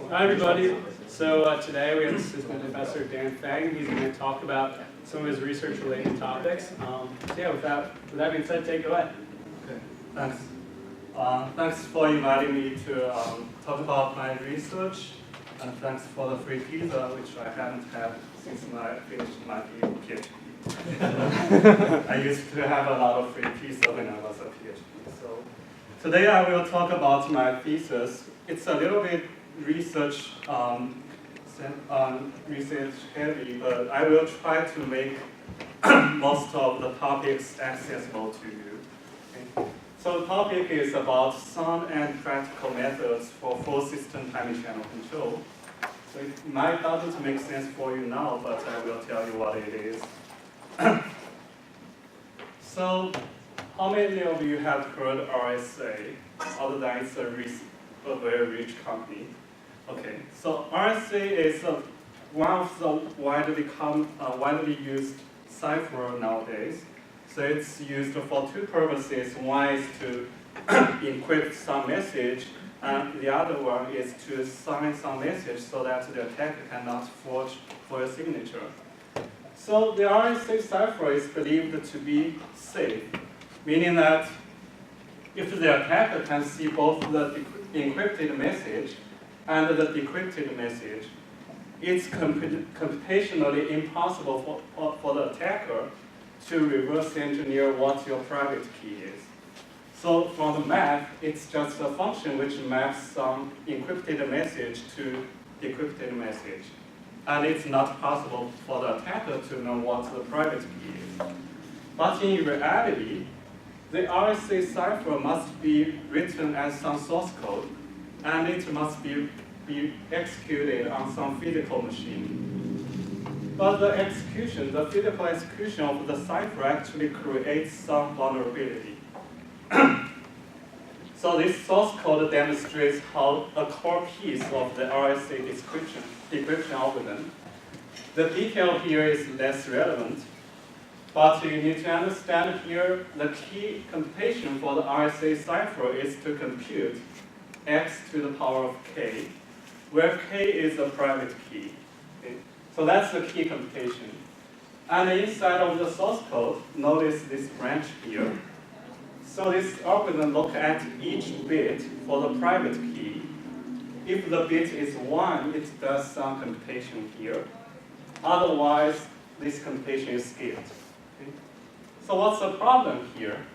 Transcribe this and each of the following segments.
Hi everybody. So today we have Assistant Professor Danfeng. He's going to talk about some of his research-related topics. So yeah, with that being said, take it away. Okay, thanks. Thanks for inviting me to talk about my research, and thanks for the free pizza, which I haven't had since I finished my PhD. I used to have a lot of free pizza when I was a PhD. So today I will talk about my thesis. It's a little bit research heavy, but I will try to make most of the topics accessible to you. Okay. So the topic is about some and practical methods for full system timing channel control. So it might not make sense for you now, but I will tell you what it is. So how many of you have heard RSA, other than it's a very rich company? Okay, so RSA is one of the widely used cipher nowadays. So it's used for two purposes. One is to encrypt some message, and the other one is to sign some message so that the attacker cannot forge for your signature. So the RSA cipher is believed to be safe, meaning that if the attacker can see both the encrypted message and the decrypted message, it's computationally impossible for the attacker to reverse engineer what your private key is. So from the math, it's just a function which maps some encrypted message to decrypted message. And it's not possible for the attacker to know what the private key is. But in reality, the RSA cipher must be written as some source code, and it must be executed on some physical machine. But the physical execution of the cipher actually creates some vulnerability. So this source code demonstrates how a core piece of the RSA decryption algorithm. The detail here is less relevant, but you need to understand here the key computation for the RSA cipher is to compute x to the power of k, where k is a private key. Okay? So that's the key computation. And inside of the source code, notice this branch here. So this algorithm looks at each bit for the private key. If the bit is 1, it does some computation here. Otherwise, this computation is skipped. Okay? So what's the problem here?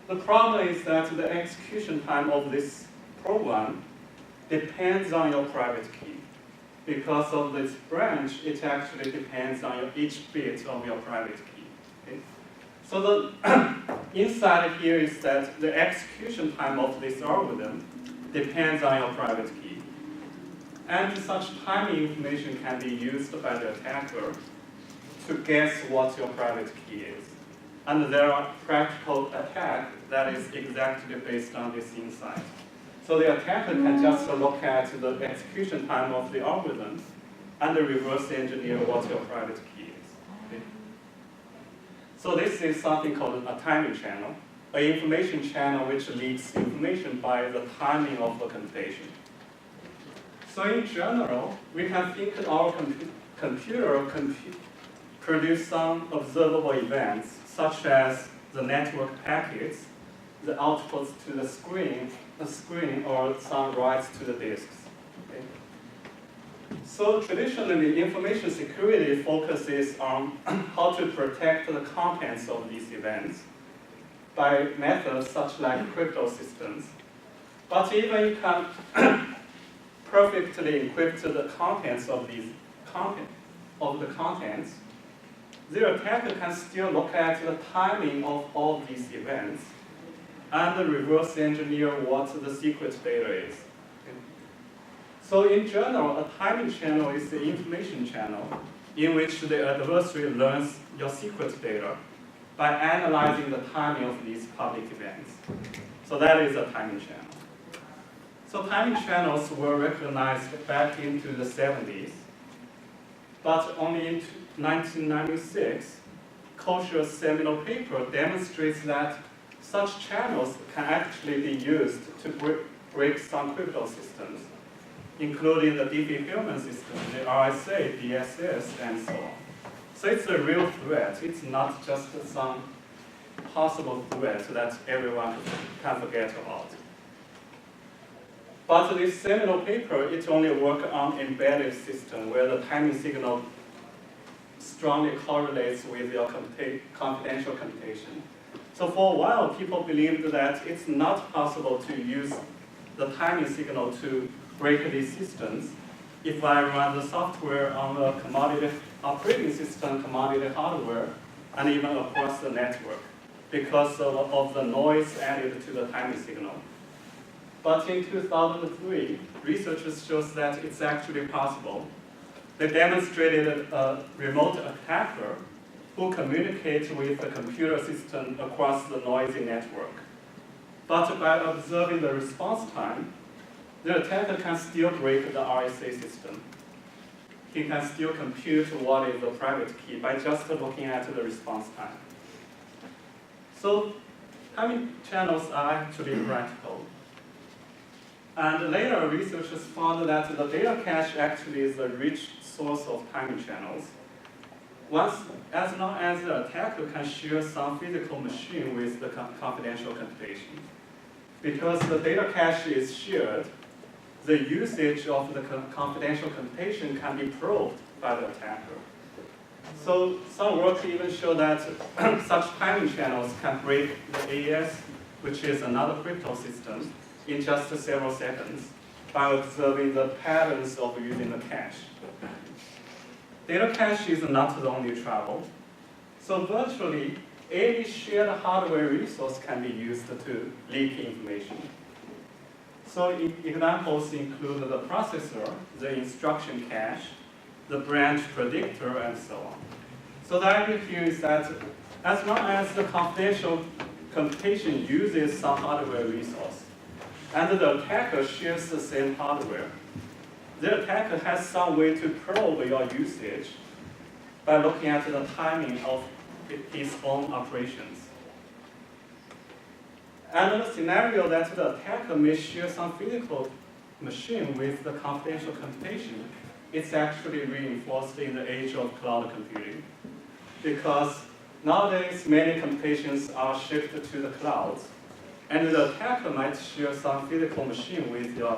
The problem is that the execution time of this program depends on your private key. Because of this branch, it actually depends on each bit of your private key. Okay? So the inside here is that the execution time of this algorithm depends on your private key. And such timing information can be used by the attacker to guess what your private key is. And there are practical attacks that is exactly based on this insight. So the attacker can just look at the execution time of the algorithm and reverse engineer what your private key is. Okay? So this is something called a timing channel, an information channel which leaks information by the timing of the computation. So in general, we can think our computer produce some observable events, such as the network packets, the outputs to the screen, or some writes to the disks. Okay? So traditionally, information security focuses on how to protect the contents of these events by methods such like crypto systems. But even you can perfectly encrypt the contents of the contents, the attacker can still look at the timing of all these events and reverse engineer what the secret data is. Okay. So in general, a timing channel is the information channel in which the adversary learns your secret data by analyzing the timing of these public events. So that is a timing channel. So timing channels were recognized back into the 70s, but only in 1996, Kosher's seminal paper demonstrates that such channels can actually be used to break some crypto systems. including the deep-fulfillment system, the RSA, DSS, and so on. So it's a real threat. It's not just some possible threat that everyone can forget about. But this seminal paper, it only works on embedded system where the timing signal strongly correlates with your confidential computation. So for a while, people believed that it's not possible to use the timing signal to break these systems if I run the software on a commodity operating system, commodity hardware, and even across the network because of the noise added to the timing signal. But in 2003, researchers shows that it's actually possible. They demonstrated a remote attacker who communicates with the computer system across the noisy network. But by observing the response time, the attacker can still break the RSA system. He can still compute what is the private key by just looking at the response time. So timing channels are actually practical. And later, researchers found that the data cache actually is a rich source of timing channels. As long as the attacker can share some physical machine with the confidential computation. Because the data cache is shared, the usage of the confidential computation can be probed by the attacker. So some work even show that such timing channels can break the AES, which is another crypto system, in just several seconds by observing the patterns of using the cache. Data cache is not the only trouble. So virtually, any shared hardware resource can be used to leak information. So examples include the processor, the instruction cache, the branch predictor, and so on. So the idea here is that as long as the confidential computation uses some hardware resource, and the attacker shares the same hardware, the attacker has some way to probe your usage by looking at the timing of his own operations. And the scenario that the attacker may share some physical machine with the confidential computation, it's actually reinforced in the age of cloud computing. Because nowadays, many computations are shifted to the clouds, and the attacker might share some physical machine with your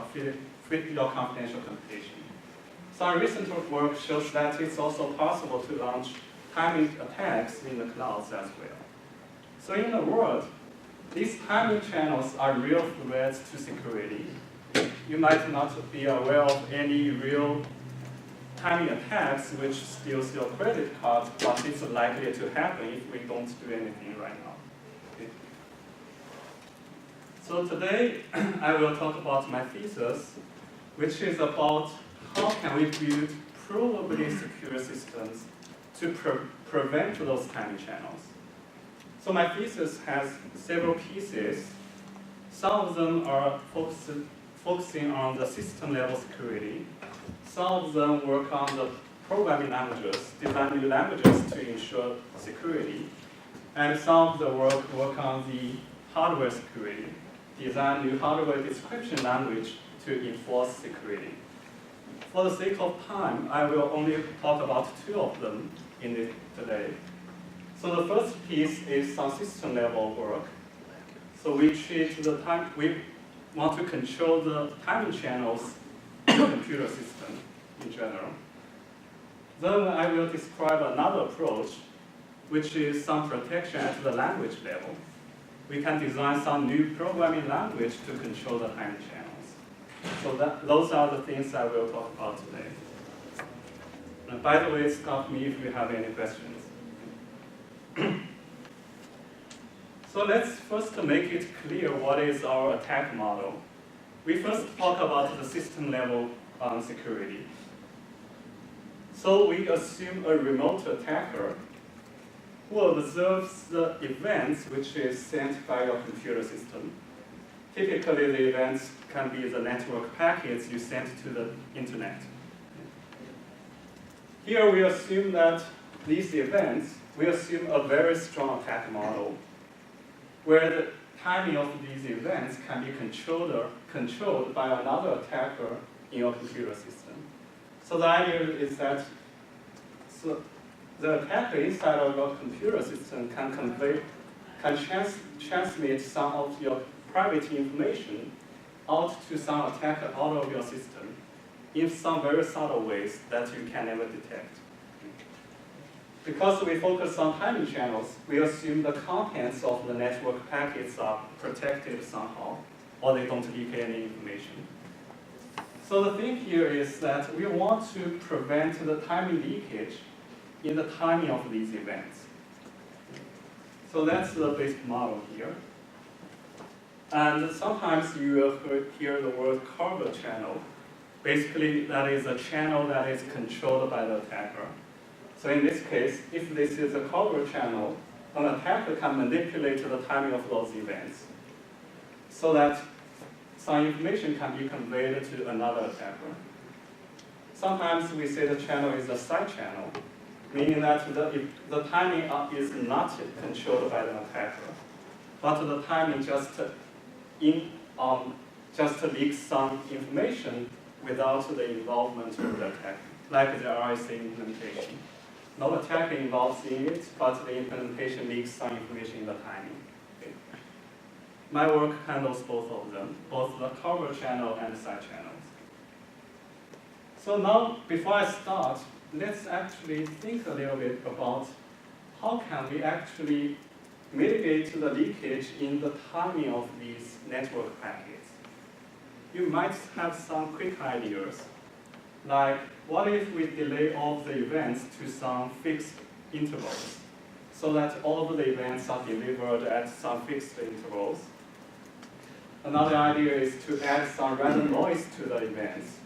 confidential computation. Some recent work shows that it's also possible to launch timing attacks in the clouds as well. So in a word, these timing channels are real threats to security. You might not be aware of any real timing attacks which steals your credit card, but it's likely to happen if we don't do anything right now. Okay. So today, I will talk about my thesis, which is about how can we build provably secure systems to prevent those timing channels. So my thesis has several pieces. Some of them are focusing on the system level security. Some of them work on the programming languages, design new languages to ensure security. And some of the work on the hardware security, design new hardware description language to enforce security. For the sake of time, I will only talk about two of them today. So the first piece is some system level work. So we want to control the timing channels in the computer system in general. Then I will describe another approach, which is some protection at the language level. We can design some new programming language to control the timing channels. So those are the things I will talk about today. And by the way, stop me if you have any questions. So let's first make it clear what is our attack model. We first talk about the system level security. So we assume a remote attacker who observes the events which is sent by your computer system. Typically, the events can be the network packets you send to the internet. Here we assume that these events, we assume a very strong attack model where the timing of these events can be controlled by another attacker in your computer system. So the idea is that the attacker inside of your computer system can transmit some of your private information out to some attacker out of your system in some very subtle ways that you can never detect. Because we focus on timing channels, we assume the contents of the network packets are protected somehow, or they don't leak any information. So the thing here is that we want to prevent the timing leakage in the timing of these events. So that's the basic model here. And sometimes you will hear the word covered channel. Basically, that is a channel that is controlled by the attacker. So in this case, if this is a covered channel, an attacker can manipulate the timing of those events so that some information can be conveyed to another attacker. Sometimes we say the channel is a side channel, meaning that the timing is not controlled by the attacker, but the timing just leaks some information without the involvement of the attacker, like the RSA implementation. No attacker involved in it, but the implementation leaks some information in the timing. Okay. My work handles both of them, both the cover channel and side channels. So now, before I start, let's actually think a little bit about how can we actually mitigate the leakage in the timing of these network packets. You might have some quick ideas, like what if we delay all of the events to some fixed intervals, so that all of the events are delivered at some fixed intervals. Another idea is to add some random noise to the events.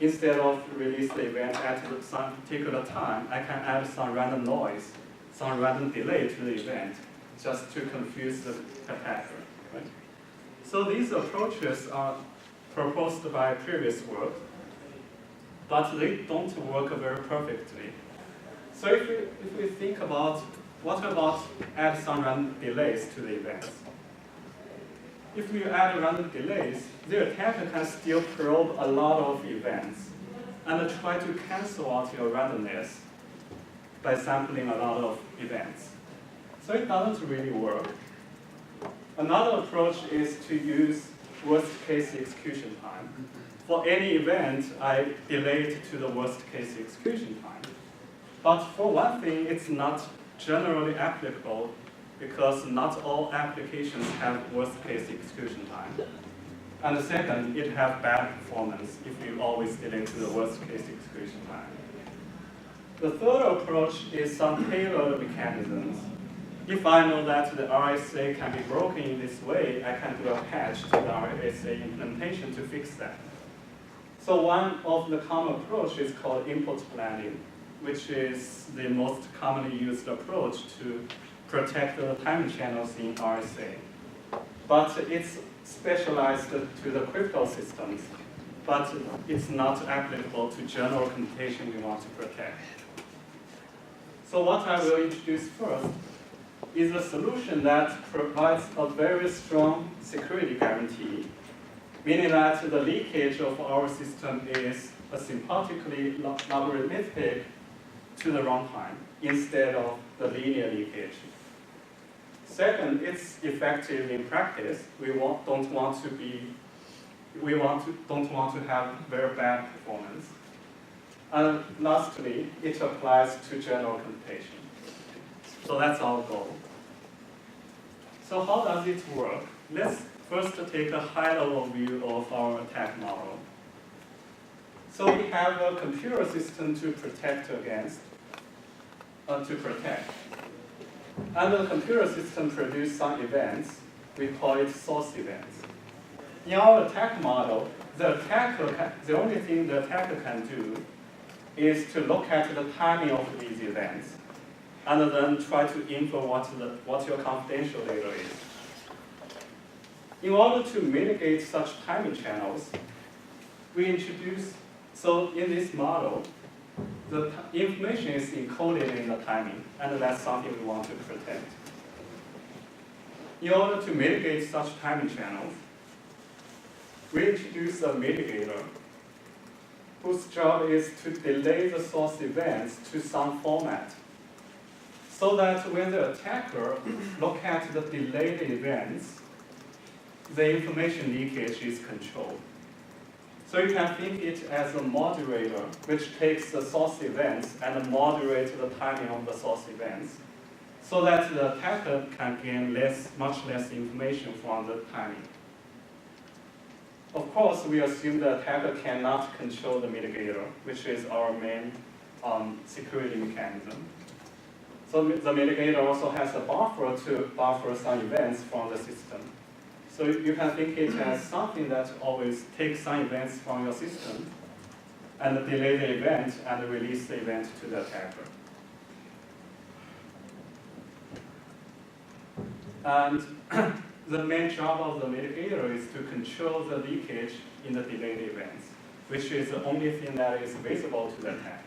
Instead of release the event at some particular time, I can add some random noise, some random delay to the event, just to confuse the attacker. Right? So these approaches are proposed by previous work, but they don't work very perfectly. So if we think about, what about add some random delays to the events? If you add random delays, the attacker can still probe a lot of events and try to cancel out your randomness by sampling a lot of events. So it doesn't really work. Another approach is to use worst case execution time. For any event, I delay it to the worst case execution time. But for one thing, it's not generally applicable because not all applications have worst case execution time. And the second, it has bad performance if you always delay to the worst case execution time. The third approach is some payload mechanisms. If I know that the RSA can be broken in this way, I can do a patch to the RSA implementation to fix that. So one of the common approach is called input planning, which is the most commonly used approach to protect the timing channels in RSA. But it's specialized to the crypto systems, but it's not applicable to general computation we want to protect. So what I will introduce first is a solution that provides a very strong security guarantee, meaning that the leakage of our system is asymptotically logarithmic to the runtime instead of the linear leakage. Second, it's effective in practice. We don't want to have very bad performance. And lastly, it applies to general computation. So that's our goal. So how does it work? Let's first take a high-level view of our attack model. So we have a computer system to protect against, And the computer system produces some events. We call it source events. In our attack model, the only thing the attacker can do is to look at the timing of these events and then try to infer what your confidential data is. In order to mitigate such timing channels, we introduce, so in this model, the information is encoded in the timing, and that's something we want to protect. In order to mitigate such timing channels, we introduce a mitigator whose job is to delay the source events to some format, so that when the attacker looks at the delayed events, the information leakage is controlled. So you can think it as a moderator, which takes the source events and moderates the timing of the source events, so that the attacker can gain much less information from the timing. Of course, we assume the attacker cannot control the mitigator, which is our main security mechanism. So the mitigator also has a buffer to buffer some events from the system. So you can think it as something that always takes some events from your system and delay the event and release the event to the attacker. And the main job of the mitigator is to control the leakage in the delayed events, which is the only thing that is visible to the attacker.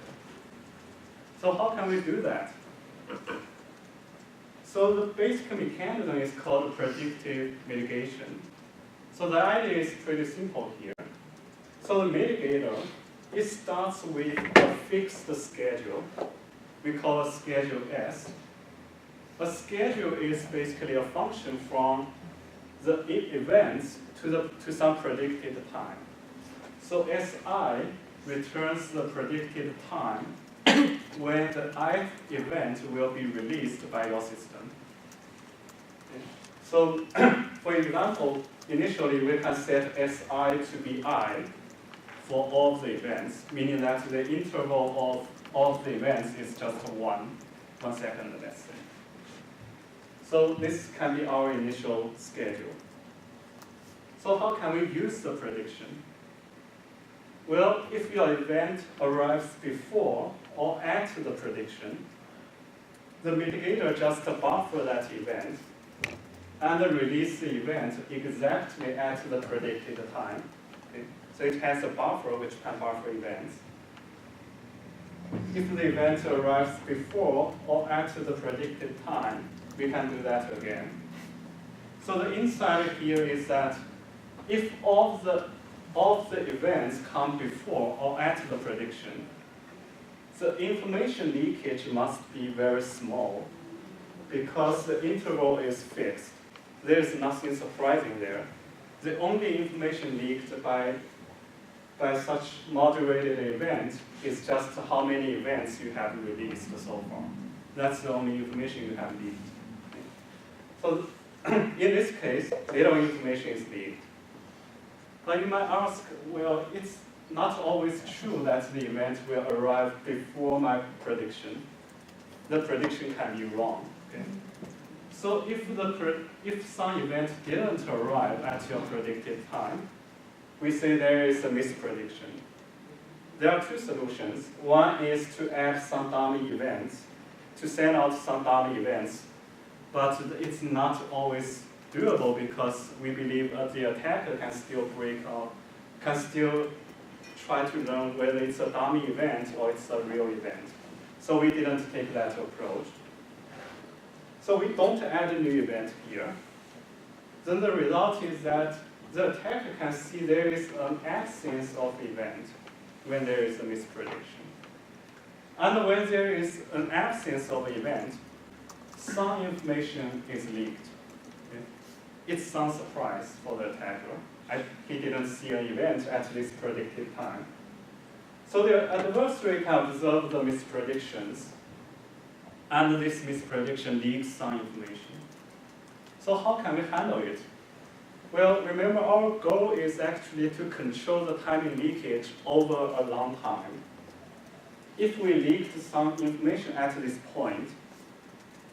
So how can we do that? So the basic mechanism is called predictive mitigation. So the idea is pretty simple here. So the mitigator, it starts with a fixed schedule. We call it schedule S. A schedule is basically a function from the events to some predicted time. So Si returns the predicted time when the ith event will be released by your system. Okay. So, for example, initially we can set Si to be I for all the events, meaning that the interval of all the events is just 1 second, let's say. So this can be our initial schedule. So how can we use the prediction? Well, if your event arrives before or after the prediction, the mitigator just buffer that event and release the event exactly at the predicted time. Okay? So it has a buffer which can buffer events. If the event arrives before or after the predicted time, we can do that again. So the insight here is that if all the events come before or after the prediction, the information leakage must be very small because the interval is fixed. There is nothing surprising there. The only information leaked by such moderated event is just how many events you have released so far. That's the only information you have leaked. So in this case, little information is leaked. But you might ask, well, it's not always true that the event will arrive before my prediction. The prediction can be wrong. Okay? So if some event didn't arrive at your predicted time, we say there is a misprediction. There are two solutions. One is to add some dummy events, to send out some dummy events, but it's not always doable because we believe the attacker can still can still try to learn whether it's a dummy event or it's a real event. So we didn't take that approach. So we don't add a new event here. Then the result is that the attacker can see there is an absence of event when there is a misprediction. And when there is an absence of event, some information is leaked. Okay? It's some surprise for the attacker. He didn't see an event at this predicted time. So the adversary can observe the mispredictions, and this misprediction leaks some information. So how can we handle it? Well, remember our goal is actually to control the timing leakage over a long time. If we leaked some information at this point,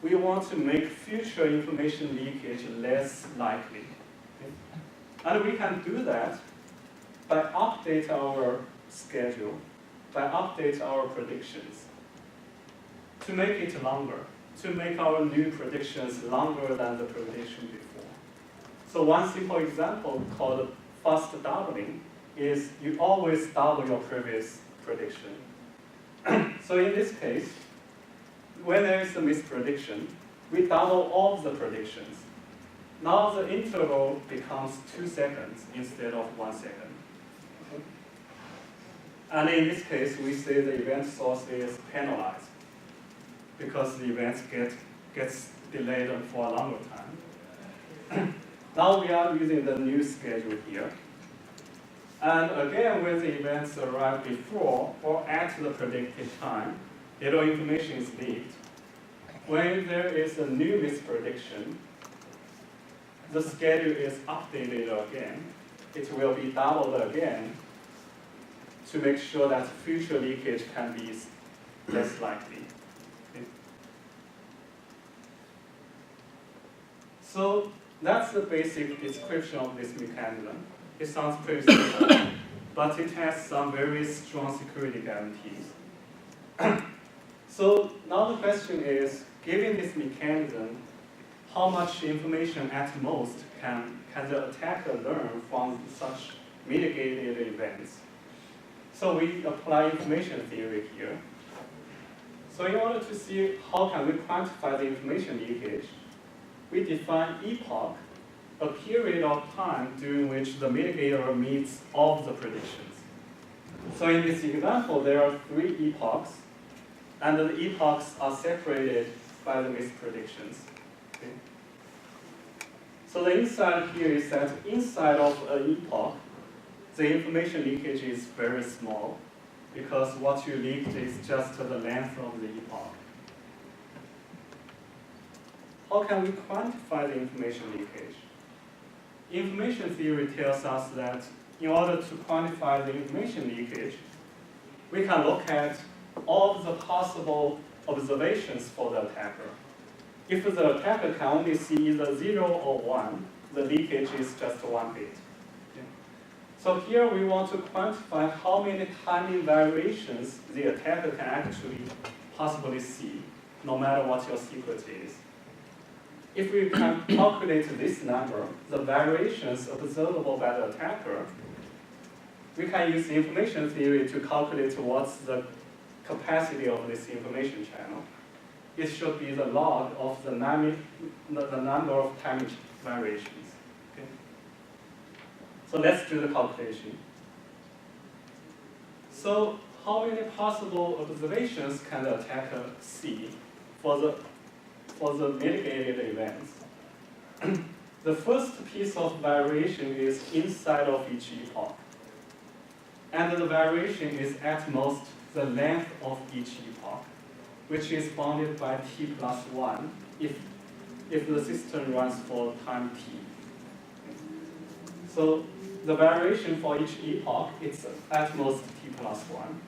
we want to make future information leakage less likely. Okay? And we can do that by update our schedule, by update our predictions, to make it longer, to make our new predictions longer than the prediction before. So one simple example called fast doubling is you always double your previous prediction. So in this case, when there is a misprediction, we double all the predictions. Now the interval becomes 2 seconds instead of 1 second. Okay? And in this case, we say the event source is penalized because the events gets delayed for a longer time. Now we are using the new schedule here. And again, when the events arrive before or at the predicted time, little information is leaked. When there is a new misprediction, the schedule is updated again. It will be doubled again to make sure that future leakage can be less likely. Okay. So that's the basic description of this mechanism. It sounds pretty simple, but it has some very strong security guarantees. So now the question is, given this mechanism, how much information at most can the attacker learn from such mitigated events? So we apply information theory here. So in order to see how can we quantify the information leakage, we define epoch, a period of time during which the mitigator meets all of the predictions. So in this example, there are 3 epochs, and the epochs are separated by the mispredictions. Okay? So the insight here is that inside of an epoch, the information leakage is very small because what you leaked is just the length of the epoch. How can we quantify the information leakage? Information theory tells us that in order to quantify the information leakage, we can look at all of the possible observations for the attacker. If the attacker can only see either 0 or 1, the leakage is just 1 bit. Okay. So here we want to quantify how many timing variations the attacker can actually possibly see, no matter what your secret is. If we can calculate this number, the variations observable by the attacker, we can use information theory to calculate what's the capacity of this information channel. It should be the log of the number of timing variations. Okay? So let's do the calculation. So how many possible observations can the attacker see for the mitigated events? The first piece of variation is inside of each epoch. And the variation is at most the length of each epoch, which is bounded by t plus 1 if the system runs for time t. So the variation for each epoch is at most t plus 1.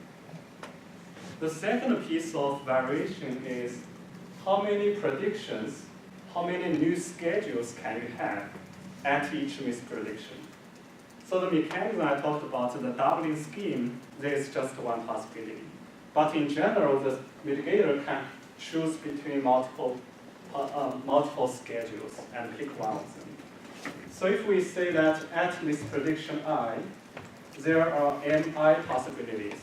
The second piece of variation is how many predictions, how many new schedules can you have at each misprediction. So the mechanism I talked about, the doubling scheme, there is just one possibility. But in general, the mitigator can choose between multiple schedules and pick one of them. So if we say that at misprediction I, there are mi possibilities,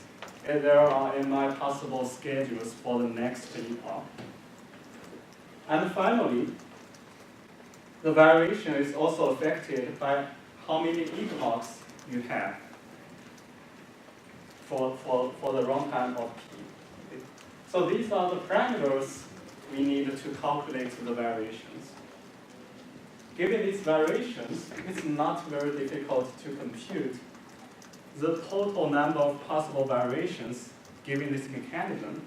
and there are mi possible schedules for the next epoch. And finally, the variation is also affected by how many epochs you have for the runtime of P. Okay. So these are the parameters we need to calculate the variations. Given these variations, it's not very difficult to compute the total number of possible variations given this mechanism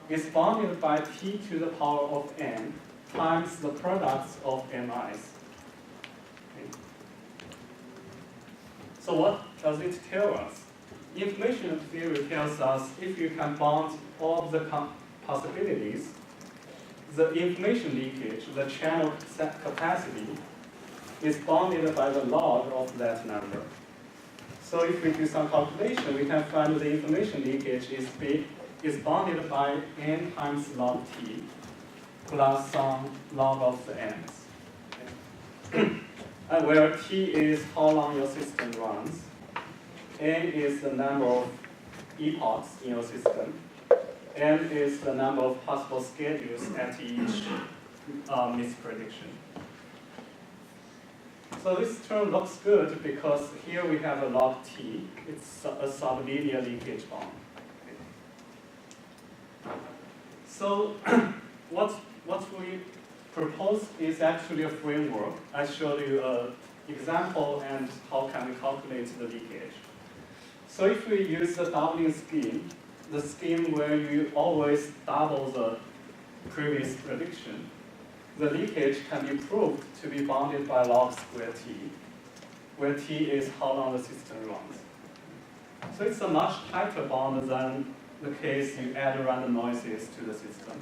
is bounded by t to the power of n times the products of mi's. Okay. So what does it tell us? Information theory tells us if you can bound all of the possibilities, the information leakage, the channel capacity, is bounded by the log of that number. So if we do some calculation, we can find the information leakage is bounded by n times log t plus some log of the n's. Okay. And where t is how long your system runs, n is the number of epochs in your system, n is the number of possible schedules at each misprediction. So this term looks good because here we have a log T. It's a sublinear linkage bond. So what we propose is actually a framework. I showed you an example and how can we calculate the leakage. So if we use the doubling scheme, the scheme where you always double the previous prediction, the leakage can be proved to be bounded by log square T, where T is how long the system runs. So it's a much tighter bond than the case you add random noises to the system.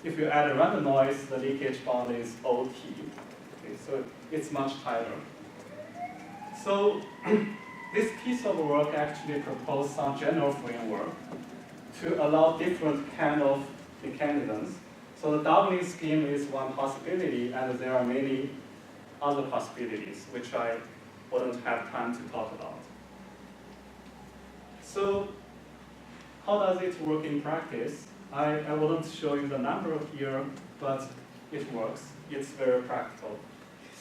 If you add a random noise, the leakage bond is OT. Okay, so it's much tighter. So this piece of work actually proposed some general framework to allow different kind of mechanisms. So the doubling scheme is one possibility, and there are many other possibilities, which I wouldn't have time to talk about. So how does it work in practice? I wouldn't show you the number here, but it works. It's very practical.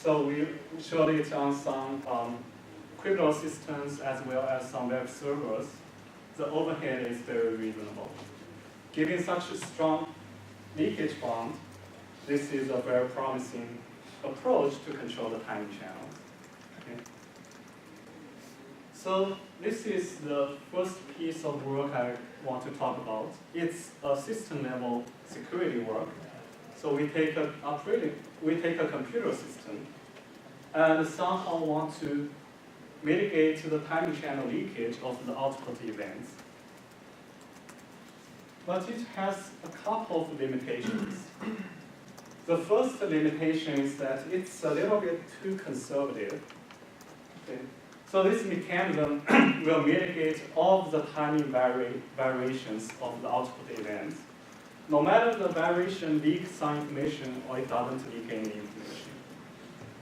So we showed it on some crypto systems as well as some web servers. The overhead is very reasonable. Given such a strong leakage bond, this is a very promising approach to control the timing channels. Okay. So this is the first piece of work I want to talk about. It's a system level security work. So we take a computer system and somehow want to mitigate the timing channel leakage of the output events. But it has a couple of limitations. The first limitation is that it's a little bit too conservative. Okay. So this mechanism will mitigate all of the timing variations of the output events. No matter the variation leaks some information or it doesn't leak any information.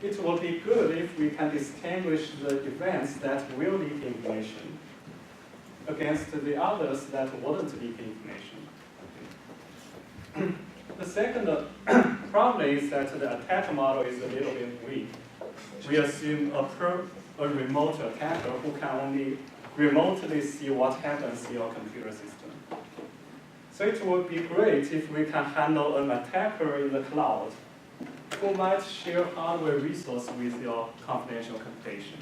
It will be good if we can distinguish the events that will leak information against the others that wouldn't leak information. Okay. The second problem is that the attack model is a little bit weak. We assume a remote attacker who can only remotely see what happens in your computer system. So it would be great if we can handle an attacker in the cloud who might share hardware resource with your confidential computation.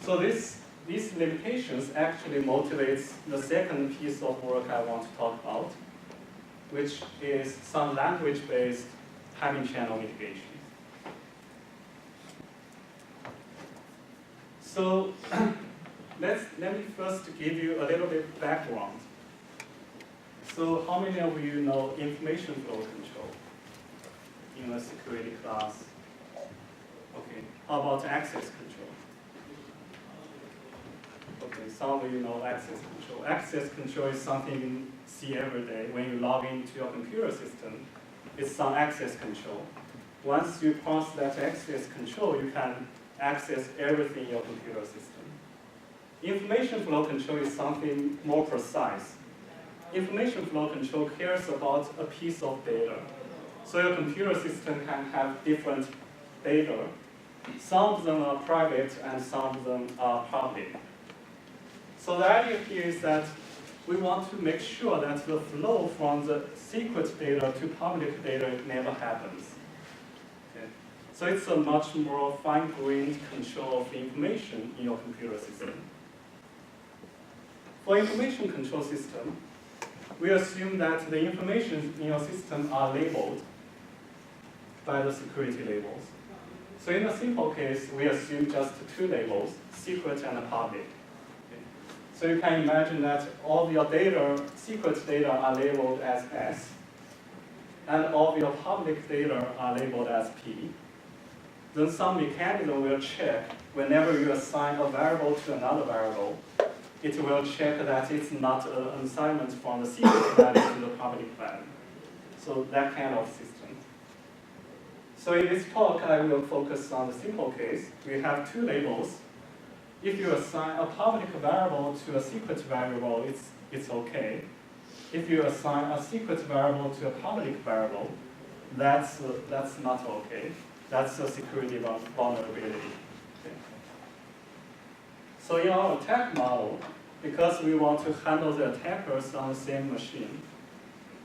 So these limitations actually motivates the second piece of work I want to talk about, which is some language-based timing channel mitigation. So let me first give you a little bit background. So how many of you know information flow control in a security class? Okay, how about access control? Okay, some of you know access control. Access control is something you see every day when you log into your computer system. It's some access control. Once you pass that access control, you can access everything in your computer system. Information flow control is something more precise. Information flow control cares about a piece of data. So your computer system can have different data. Some of them are private and some of them are public. So the idea here is that we want to make sure that the flow from the secret data to public data never happens. Okay. So it's a much more fine-grained control of information in your computer system. For information control system, we assume that the information in your system are labeled by the security labels. So in a simple case, we assume just two labels, secret and public. Okay. So you can imagine that all of your data, secret data are labeled as S, and all of your public data are labeled as P. Then some mechanism will check whenever you assign a variable to another variable, it will check that it's not an assignment from the secret value to the public value. So that kind of system. So in this talk, I will focus on the simple case. We have two labels. If you assign a public variable to a secret variable, it's okay. If you assign a secret variable to a public variable, that's not okay. That's the security vulnerability. Okay. So in our attack model, because we want to handle the attackers on the same machine,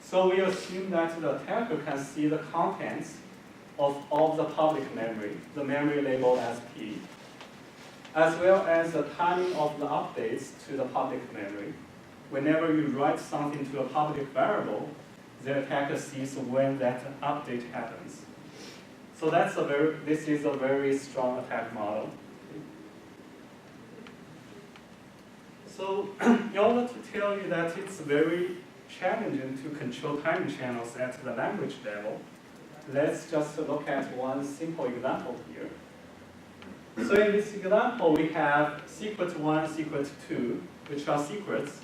so we assume that the attacker can see the contents of all the public memory, the memory labeled as P, as well as the timing of the updates to the public memory. Whenever you write something to a public variable, the attacker sees when that update happens. So this is a very strong attack model. So in order to tell you that it's very challenging to control timing channels at the language level, let's just look at one simple example here. So in this example, we have secret 1, secret 2, which are secrets.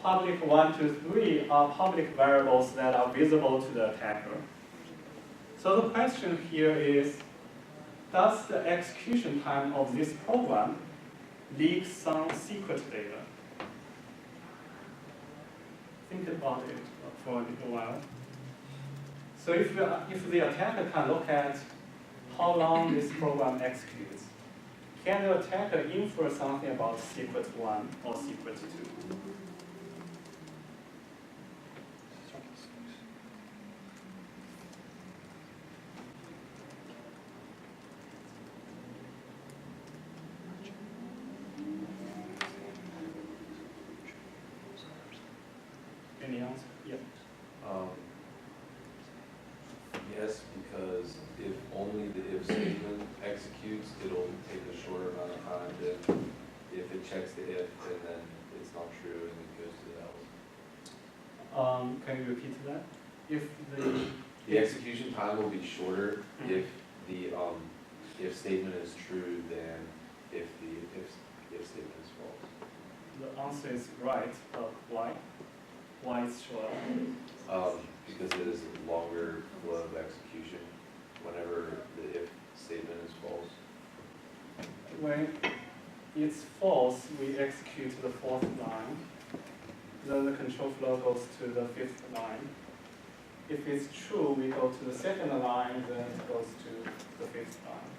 Public 1, 2, 3 are public variables that are visible to the attacker. So the question here is, does the execution time of this program leak some secret data? Think about it for a little while. So if the attacker can look at how long this program executes, can the attacker infer something about secret 1 or secret 2? Any answer? Yeah. Yes, because if only the if statement executes, it'll take a shorter amount of time than if it checks the if and then it's not true and it goes to the else. Can you repeat that? If The execution time will be shorter if the if statement is true than if the if statement is false. the answer is right, but why? Why it's shorter? Because it is a longer flow of execution whenever the if statement is false. When it's false, we execute the 4th line. Then the control flow goes to the 5th line. If it's true, we go to the 2nd line, then it goes to the 5th line.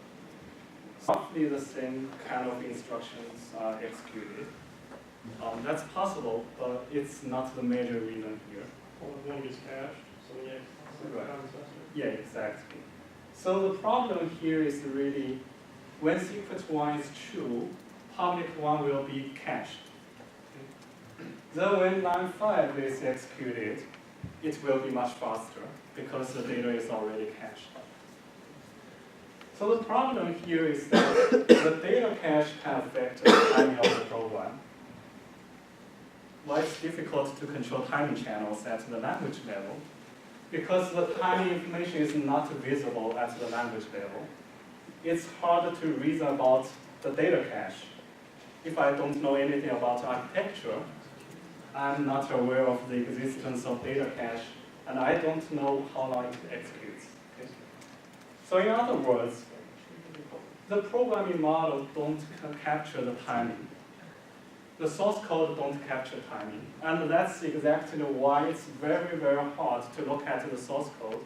Roughly the same kind of instructions are executed. That's possible, but it's not the major reason here. One gets cached, so yeah. Right. Yeah, exactly. So the problem here is really when secret 1 is true, public 1 will be cached. Then when line 5 is executed, it will be much faster because the data is already cached. So the problem here is that the data cache can affect the timing of the program. Why it's difficult to control timing channels at the language level? Because the timing information is not visible at the language level. It's harder to reason about the data cache. If I don't know anything about architecture, I'm not aware of the existence of data cache, and I don't know how long it executes. Okay? So in other words, the programming model don't capture the timing. The source code don't capture timing. And that's exactly why it's very, very hard to look at the source code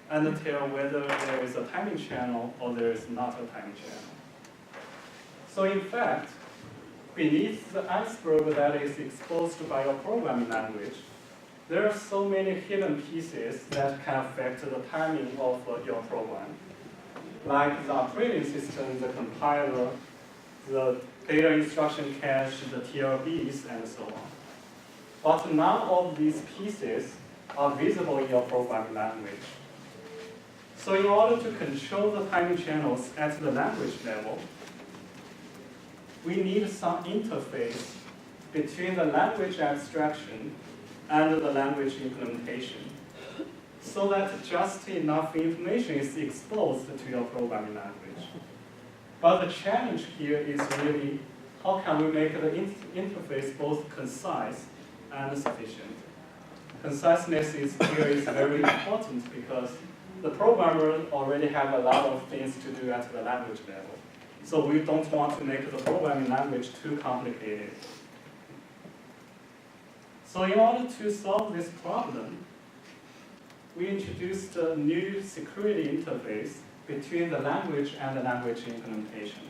and tell whether there is a timing channel or there is not a timing channel. So in fact, beneath the iceberg that is exposed by your programming language, there are so many hidden pieces that can affect the timing of your program. Like the operating system, the compiler, the data instruction cache, the TLBs, and so on. But none of these pieces are visible in your programming language. So in order to control the timing channels at the language level, we need some interface between the language abstraction and the language implementation, so that just enough information is exposed to your programming language. But the challenge here is really how can we make the interface both concise and sufficient. Conciseness here is very important because the programmer already have a lot of things to do at the language level. So we don't want to make the programming language too complicated. So in order to solve this problem, we introduced a new security interface between the language and the language implementation.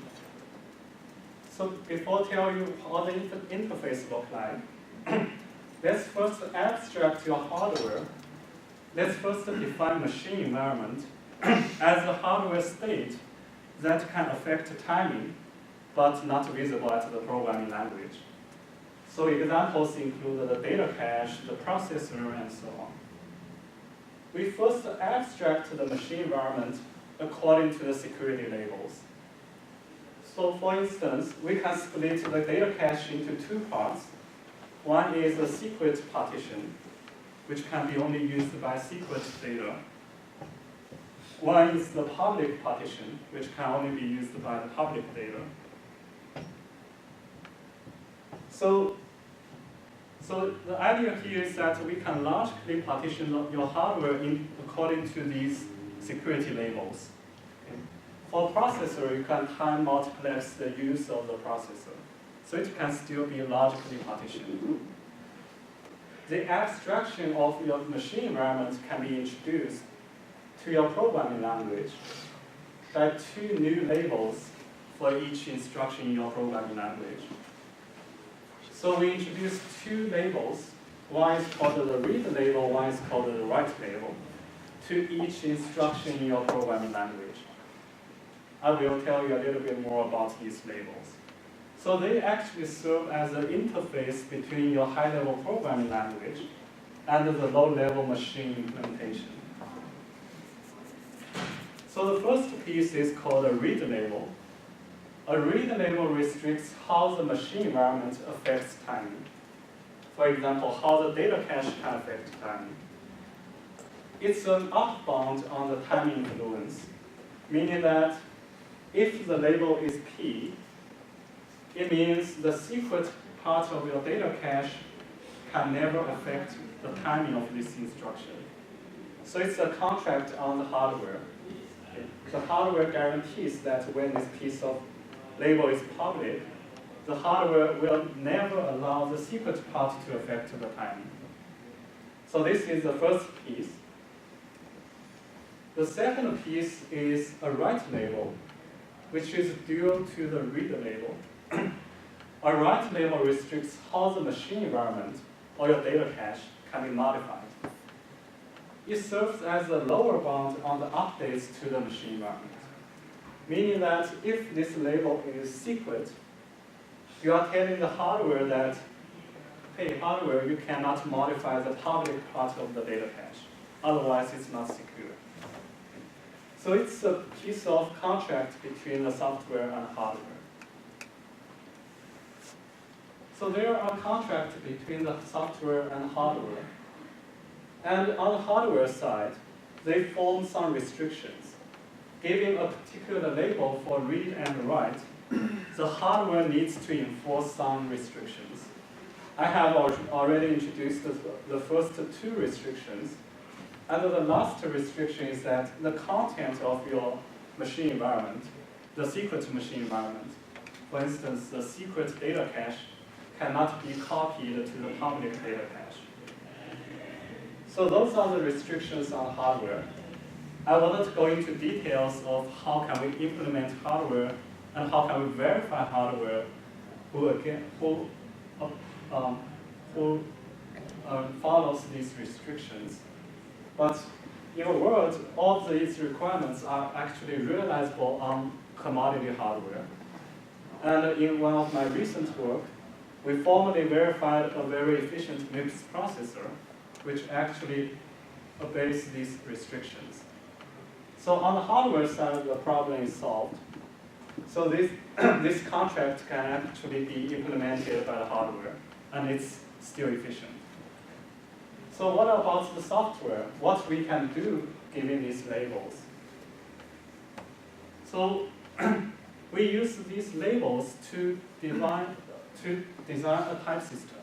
So before I tell you how the interface look like, let's first abstract your hardware. Let's first define machine environment as a hardware state that can affect timing, but not visible at the programming language. So examples include the data cache, the processor, and so on. We first abstract the machine environment according to the security labels. So for instance, we can split the data cache into two parts. One is a secret partition, which can be only used by secret data. One is the public partition, which can only be used by the public data. So the idea here is that we can logically partition your hardware according to these security labels. Okay. For a processor, you can time multiplex the use of the processor, so it can still be logically partitioned. The abstraction of your machine environment can be introduced to your programming language by two new labels for each instruction in your programming language. So we introduced two labels. One is called the read label, one is called the write label, to each instruction in your programming language. I will tell you a little bit more about these labels. So they actually serve as an interface between your high-level programming language and the low-level machine implementation. So the first piece is called a read label. A read label restricts how the machine environment affects timing. For example, how the data cache can affect timing. It's an up bound on the timing influence, meaning that if the label is P, it means the secret part of your data cache can never affect the timing of this instruction. So it's a contract on the hardware. The hardware guarantees that when this piece of label is public, the hardware will never allow the secret part to affect the timing. So this is the first piece. The second piece is a write label, which is dual to the read label. A write label restricts how the machine environment or your data cache can be modified. It serves as a lower bound on the updates to the machine environment, meaning that if this label is secret, you are telling the hardware that, hey, hardware, you cannot modify the public part of the data cache. Otherwise, it's not secure. So it's a piece of contract between the software and hardware. So there are contracts between the software and hardware. And on the hardware side, they form some restrictions. Giving a particular label for read and write, the hardware needs to enforce some restrictions. I have already introduced the first two restrictions. And the last restriction is that the content of your machine environment, the secret machine environment, for instance, the secret data cache, cannot be copied to the public data cache. So those are the restrictions on hardware. I won't go into details of how can we implement hardware and how can we verify hardware who follows these restrictions. But in a word, all these requirements are actually realizable on commodity hardware. And in one of my recent work, we formally verified a very efficient MIPS processor, which actually obeys these restrictions. So on the hardware side, the problem is solved. So this contract can actually be implemented by the hardware, and it's still efficient. So what about the software? What we can do given these labels? So we use these labels to design a type system.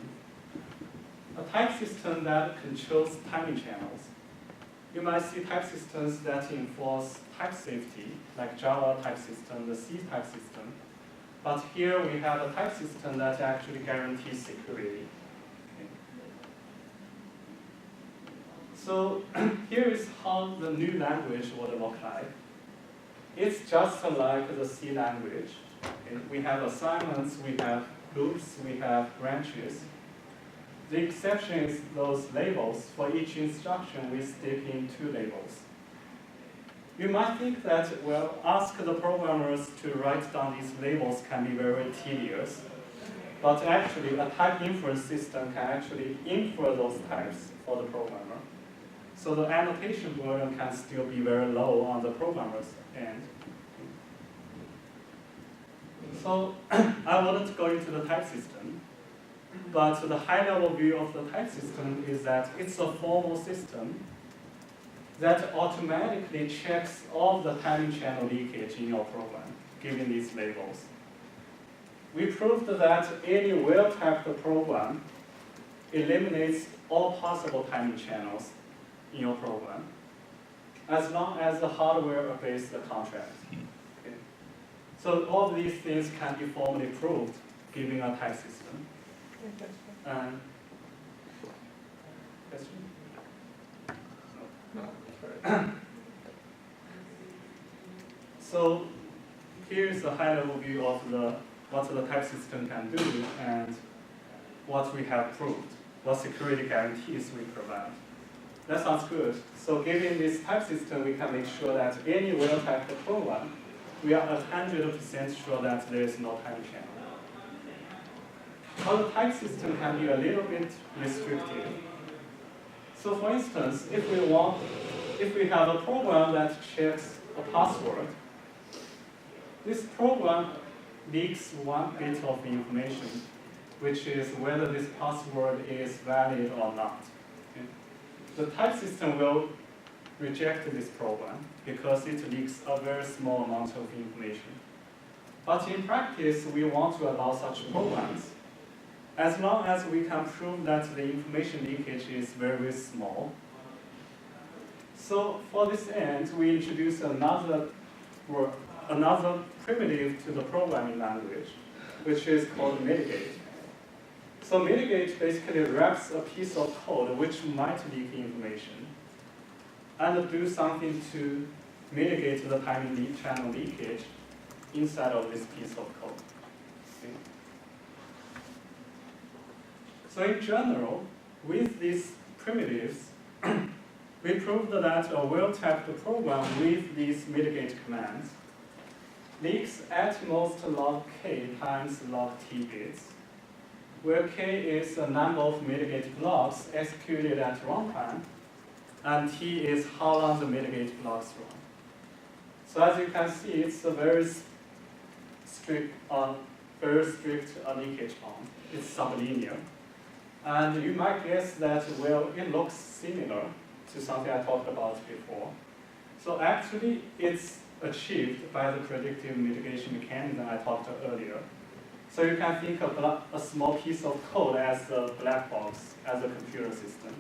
A type system that controls timing channels. You might see type systems that enforce type safety, like Java type system, the C type system. But here we have a type system that actually guarantees security. Okay. So here is how the new language would look like. It's just like the C language. Okay? We have assignments, we have loops, we have branches. The exception is those labels. For each instruction, we stick in 2 labels. You might think that, well, ask the programmers to write down these labels can be very tedious. But actually, a type inference system can actually infer those types for the programmer. So the annotation burden can still be very low on the programmer's end. So I wouldn't go into the type system, but the high-level view of the type system is that it's a formal system that automatically checks all the timing channel leakage in your program, given these labels. We proved that any well-typed program eliminates all possible timing channels in your program, as long as the hardware obeys the contract. Okay. So all these things can be formally proved given a type system. Question? No. So here's a high-level view of what the type system can do and what we have proved, what security guarantees we provide. That sounds good. So given this type system, we can make sure that any well-typed program, we are 100% sure that there is no timing channel. But the type system can be a little bit restrictive. So for instance, if we have a program that checks a password, this program leaks 1 bit of information, which is whether this password is valid or not. Okay? The type system will reject this program because it leaks a very small amount of information. But in practice, we want to allow such programs as long as we can prove that the information leakage is very, very small. So for this end, we introduce another primitive to the programming language, which is called mitigate. So mitigate basically wraps a piece of code which might leak information and do something to mitigate the timing channel leakage inside of this piece of code. Okay. So in general, with these primitives, we proved that a well-typed program with these mitigate commands leaks at most log k times log t bits, where k is the number of mitigate blocks executed at runtime, and t is how long the mitigate blocks run. So as you can see, it's a very strict leakage bound. It's sublinear. And you might guess that, well, it looks similar to something I talked about before. So actually, it's achieved by the predictive mitigation mechanism I talked earlier. So you can think of a small piece of code as a black box, as a computer system.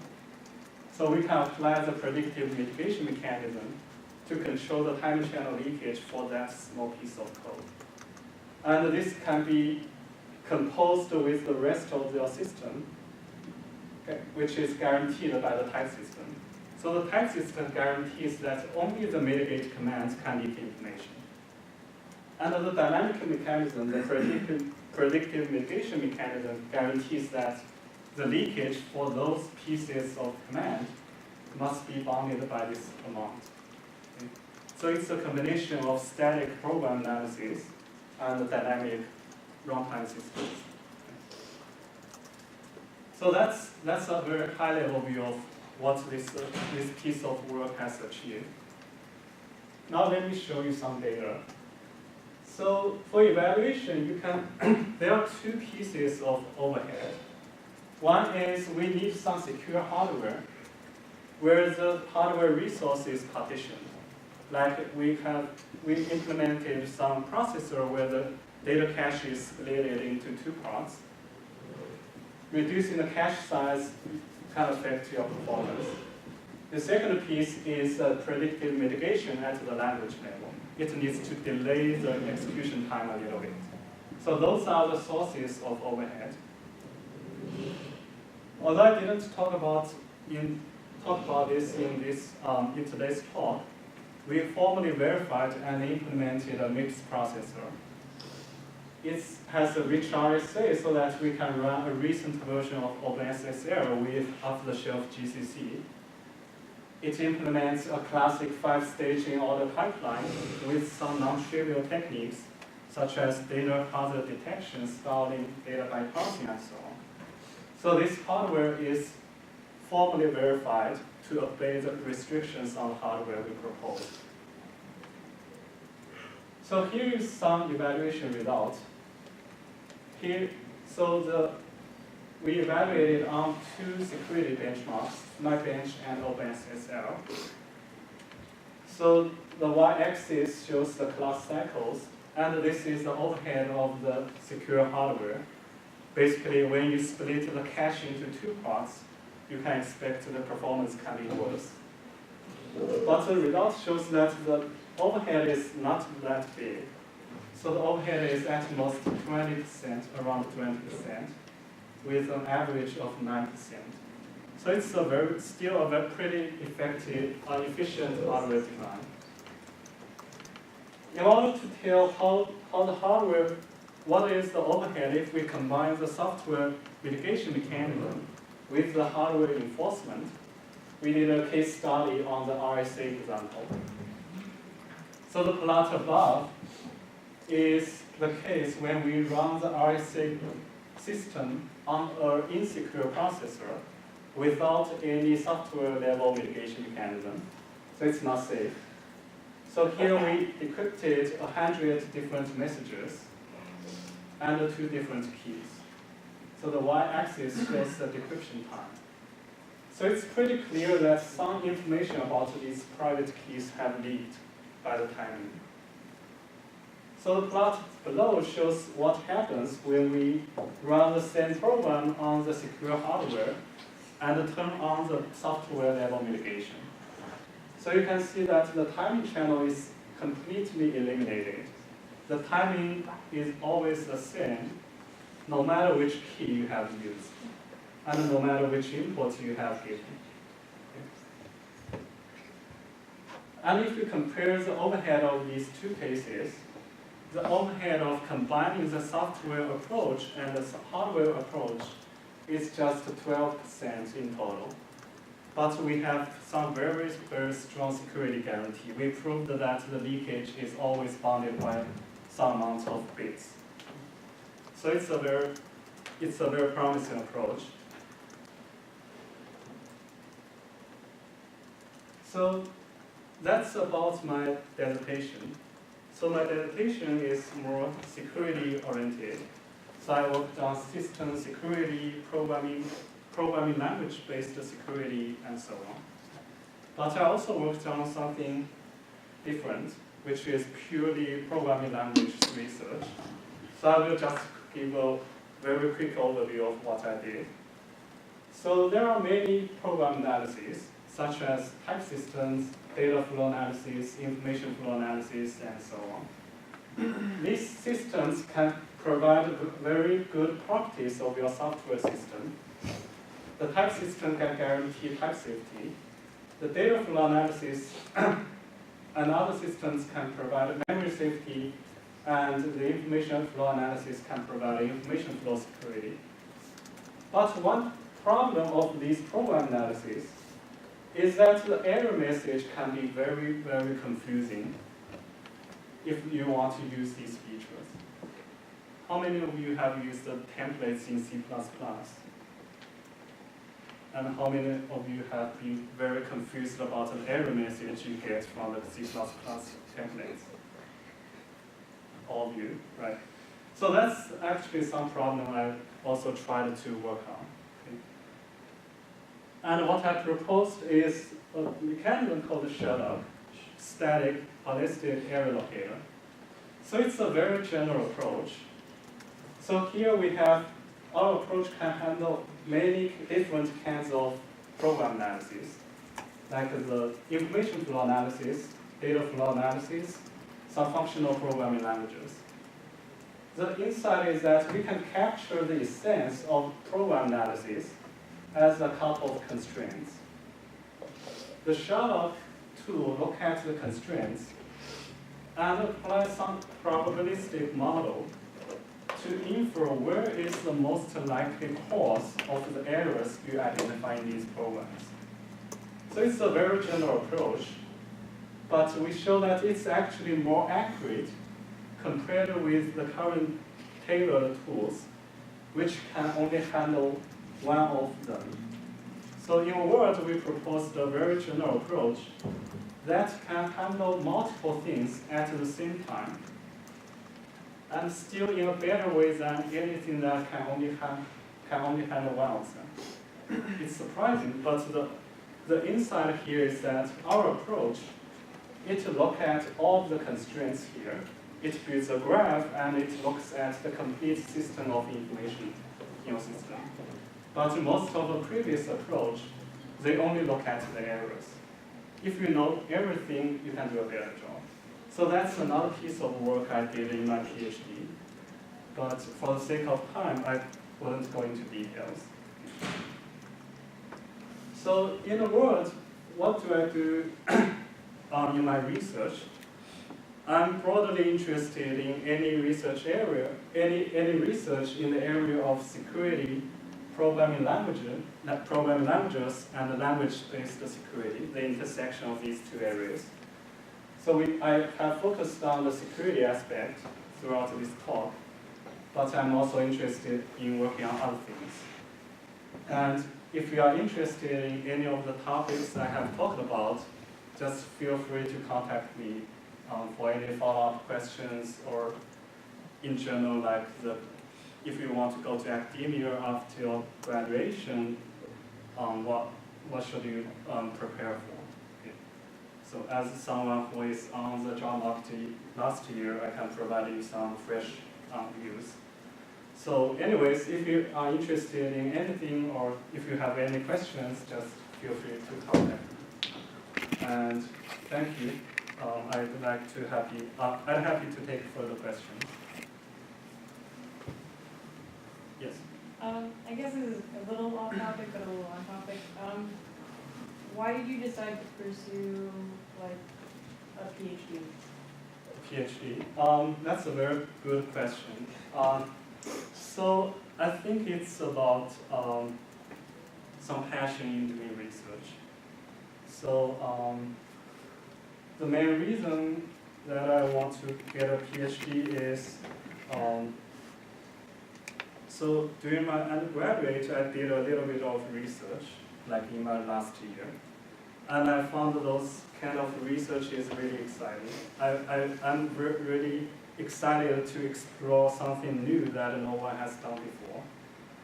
So we can apply the predictive mitigation mechanism to control the timing channel leakage for that small piece of code. And this can be composed with the rest of your system, okay, which is guaranteed by the type system. So the type system guarantees that only the mitigate commands can leak information. And the dynamic mechanism, the predictive mitigation mechanism, guarantees that the leakage for those pieces of command must be bounded by this amount. Okay? So it's a combination of static program analysis and dynamic runtime systems. So that's a very high-level view of what this piece of work has achieved. Now let me show you some data. So for evaluation, there are 2 pieces of overhead. One is we need some secure hardware where the hardware resource is partitioned. Like we implemented some processor where the data cache is split into 2 parts. Reducing the cache size can affect your performance. The second piece is predictive mitigation at the language level. It needs to delay the execution time a little bit. So those are the sources of overhead. Although I didn't talk about this in today's talk, we formally verified and implemented a mixed processor. It has a rich RSA so that we can run a recent version of OpenSSL with off-the-shelf GCC. It implements a classic 5-stage in-order pipeline with some non-trivial techniques, such as data hazard detection, stalling, data bypassing, and so on. So this hardware is formally verified to obey the restrictions on the hardware we propose. So here is some evaluation results. We evaluated on 2 security benchmarks, MyBench and OpenSSL. So the y-axis shows the clock cycles, and this is the overhead of the secure hardware. Basically, when you split the cache into 2 parts, you can expect the performance can be worse. But the result shows that the overhead is not that big. So the overhead is at most 20%, around 20%, with an average of 9%. So it's still a very pretty effective, efficient hardware design. In order to tell how the hardware, what is the overhead if we combine the software mitigation mechanism with the hardware enforcement, we did a case study on the RSA example. So the plot above is the case when we run the RSA system on an insecure processor without any software level mitigation mechanism. So it's not safe. So here we decrypted 100 different messages and 2 different keys. So the y-axis shows the decryption time. So it's pretty clear that some information about these private keys have leaked by the timing. So the plot below shows what happens when we run the same program on the secure hardware and turn on the software level mitigation. So you can see that the timing channel is completely eliminated. The timing is always the same, no matter which key you have used, and no matter which input you have given. And if you compare the overhead of these 2 cases, the overhead of combining the software approach and the hardware approach is just 12% in total. But we have some very, very strong security guarantee. We proved that the leakage is always bounded by some amount of bits. So it's a very promising approach. So that's about my dissertation. So my dissertation is more security oriented. So I worked on system security, programming language-based security, and so on. But I also worked on something different, which is purely programming language research. So I will just give a very quick overview of what I did. So there are many program analyses, such as type systems, data flow analysis, information flow analysis, and so on. These systems can provide very good properties of your software system. The type system can guarantee type safety. The data flow analysis and other systems can provide memory safety, and the information flow analysis can provide information flow security. But one problem of these program analyses is that the error message can be very, very confusing if you want to use these features. How many of you have used the templates in C++? And how many of you have been very confused about an error message you get from the C++ templates? All of you, right? So that's actually some problem I also tried to work on. Okay? And what I proposed is a mechanism called the SHUTUP, static holistic error locator. So it's a very general approach. So here we have, our approach can handle many different kinds of program analysis, like the information flow analysis, data flow analysis, some functional programming languages. The insight is that we can capture the essence of program analysis as a couple of constraints. The SHUTUP to look at the constraints and apply some probabilistic model to infer where is the most likely cause of the errors you identify in these programs. So it's a very general approach, but we show that it's actually more accurate compared with the current tailored tools, which can only handle one of them. So in a word, we proposed a very general approach that can handle multiple things at the same time, and still in a better way than anything that can only handle one of them. It's surprising, but the insight here is that our approach, it looks at all the constraints here. It builds a graph and it looks at the complete system of information in your system. But most of the previous approach, they only look at the errors. If you know everything, you can do a better job. So that's another piece of work I did in my PhD. But for the sake of time, I wouldn't go into details. So in a word, what do I do in my research? I'm broadly interested in any research area, any research in the area of security, programming languages, and language-based security, the intersection of these two areas. So I have focused on the security aspect throughout this talk, but I'm also interested in working on other things. And if you are interested in any of the topics I have talked about, just feel free to contact me for any follow-up questions, or in general, like if you want to go to academia after your graduation, what should you prepare for? Okay. So as someone who is on the job market last year, I can provide you some fresh views. So anyways, if you are interested in anything, or if you have any questions, just feel free to contact me. And thank you. I'd happy to take further questions. Yes. I guess this is a little off topic, but a little on topic. Why did you decide to pursue like a PhD? PhD. That's a very good question. So I think it's about some passion in doing research. So the main reason that I want to get a PhD is, so during my undergraduate, I did a little bit of research, like in my last year. And I found those kind of research is really exciting. I'm really excited to explore something new that no one has done before.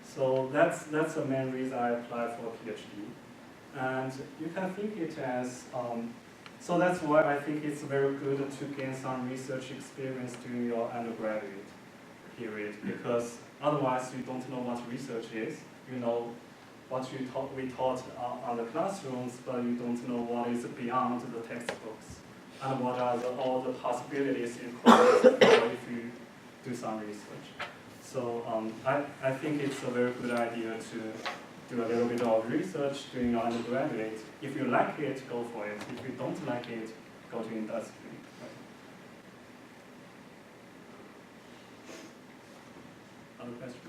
So that's the main reason I applied for a PhD. And you can think it as, so that's why I think it's very good to gain some research experience during your undergraduate period, because otherwise you don't know what research is. You know what we taught on the classrooms, but you don't know what is beyond the textbooks, and what are all the possibilities you could explore if you do some research. So I think it's a very good idea to do a little bit of research during your undergraduate. If you like it, go for it. If you don't like it, go to industry. Right. Other questions?